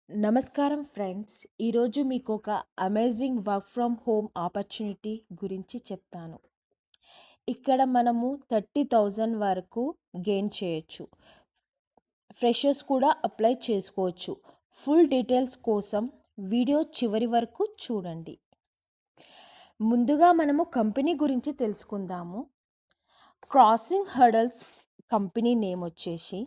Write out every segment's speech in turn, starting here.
నమస్కారం ఫ్రెండ్స్. ఈరోజు మీకు ఒక amazing work from home opportunity గురించి చెప్తాను. ఇక్కడ మనము 30,000 వరకు గెయిన్ చేయొచ్చు. ఫ్రెషర్స్ కూడా అప్లై చేసుకోవచ్చు. ఫుల్ డీటెయిల్స్ కోసం వీడియో చివరి వరకు చూడండి. ముందుగా మనము కంపెనీ గురించి తెలుసుకుందాము. క్రాసింగ్ హర్డల్స్ కంపెనీ నేమ్ వచ్చేసి,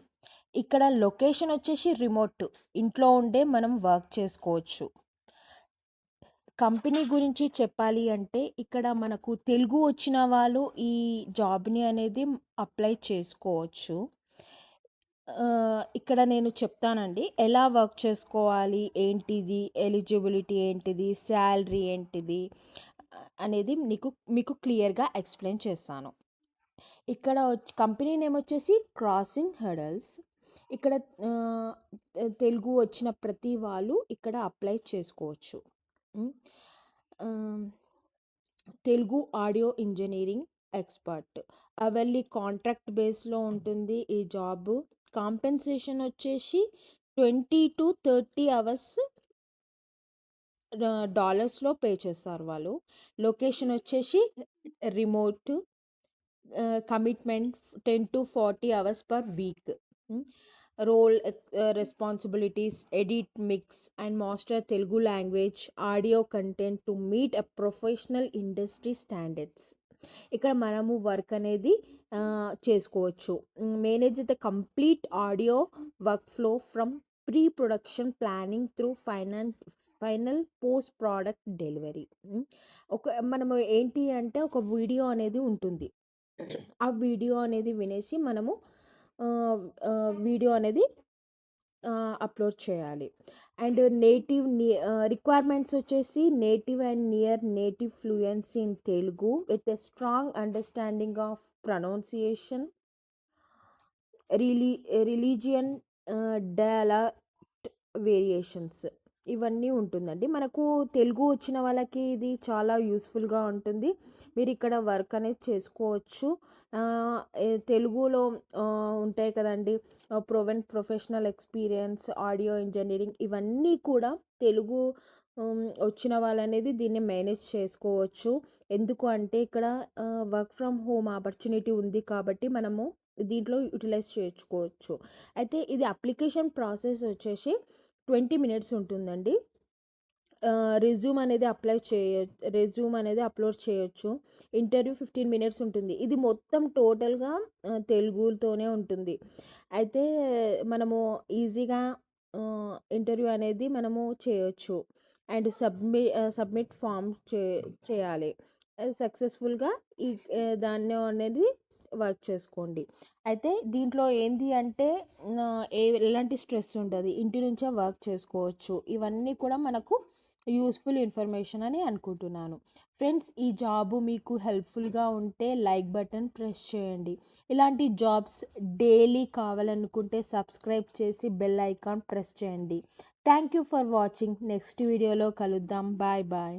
ఇక్కడ లొకేషన్ వచ్చేసి రిమోట్, ఇంట్లో ఉండే మనం వర్క్ చేసుకోవచ్చు. కంపెనీ గురించి చెప్పాలి అంటే ఇక్కడ మనకు తెలుగు వచ్చిన వాళ్ళు ఈ జాబ్ని అనేది అప్లై చేసుకోవచ్చు. ఇక్కడ నేను చెప్తానండి ఎలా వర్క్ చేసుకోవాలి, ఏంటిది ఎలిజిబిలిటీ, ఏంటిది శాలరీ, ఏంటిది అనేది మీకు క్లియర్గా ఎక్స్ప్లెయిన్ చేస్తాను. ఇక్కడ కంపెనీ నేమ్ వచ్చేసి క్రాసింగ్ హర్డల్స్. ఇక్కడ తెలుగు వచ్చిన ప్రతి వాళ్ళు ఇక్కడ అప్లై చేసుకోవచ్చు. Telugu audio engineering expert. అవెల్లి కాంట్రాక్ట్ బేస్లో ఉంటుంది ఈ జాబ్. కాంపెన్సేషన్ వచ్చేసి 20 to 30 అవర్స్ డాలర్స్లో పే చేస్తారు వాళ్ళు. లొకేషన్ వచ్చేసి remote. Commitment 10 to 40 hours per week. Role responsibilities edit, mix and master Telugu language audio content to meet a professional industry standards. ఇక్కడ మనము వర్క్ అనేది చేసుకోవచ్చు. Manage the complete audio workflow from pre production planning through final post product delivery. మనము ఏంటి అంటే ఒక video అనేది ఉంటుంది. ఆ వీడియో అనేది వినేసి మనము వీడియో అనేది అప్లోడ్ చేయాలి. అండ్ రిక్వైర్మెంట్స్ వచ్చేసి native and near native fluency in Telugu with a strong understanding of pronunciation, religion, dialect variations, ఇవన్నీ ఉంటుందండి. మనకు తెలుగు వచ్చిన వాళ్ళకి ఇది చాలా యూస్ఫుల్గా ఉంటుంది. మీరు ఇక్కడ వర్క్ అనేది చేసుకోవచ్చు. తెలుగులో ఉంటాయి కదండి, ప్రొఫెషనల్ ఎక్స్పీరియన్స్, ఆడియో ఇంజనీరింగ్, ఇవన్నీ కూడా తెలుగు వచ్చిన వాళ్ళనేది దీన్ని మేనేజ్ చేసుకోవచ్చు. ఎందుకు అంటే ఇక్కడ వర్క్ ఫ్రమ్ హోమ్ ఆపర్చునిటీ ఉంది కాబట్టి మనము దీంట్లో యూటిలైజ్ చేసుకోవచ్చు. అయితే ఇది అప్లికేషన్ ప్రాసెస్ వచ్చేసి 20 minutes ఉంటుందండి. రెజ్యూమ్ అనేది అప్లోడ్ చేయొచ్చు. ఇంటర్వ్యూ 15 minutes ఉంటుంది. ఇది మొత్తం టోటల్గా తెలుగుతోనే ఉంటుంది. అయితే మనము ఈజీగా ఇంటర్వ్యూ అనేది మనము చేయొచ్చు. అండ్ సబ్మిట్ ఫామ్ చేయాలి. సక్సెస్ఫుల్గా ఈ దాన్ని అనేది వర్క్ చేసుకోండి. అయితే దీంట్లో ఏంది అంటే ఎలాంటి స్ట్రెస్ ఉంటుంది, ఇంటి నుంచే వర్క్ చేసుకోవచ్చు. ఇవన్నీ కూడా మనకు యూస్ఫుల్ ఇన్ఫర్మేషన్ అని అనుకుంటున్నాను. ఫ్రెండ్స్, ఈ జాబు మీకు హెల్ప్ఫుల్గా ఉంటే లైక్ బటన్ ప్రెస్ చేయండి. ఇలాంటి జాబ్స్ డైలీ కావాలనుకుంటే సబ్స్క్రైబ్ చేసి బెల్ ఐకాన్ ప్రెస్ చేయండి. Thank you for watching. Next వీడియోలో కలుద్దాం. Bye bye.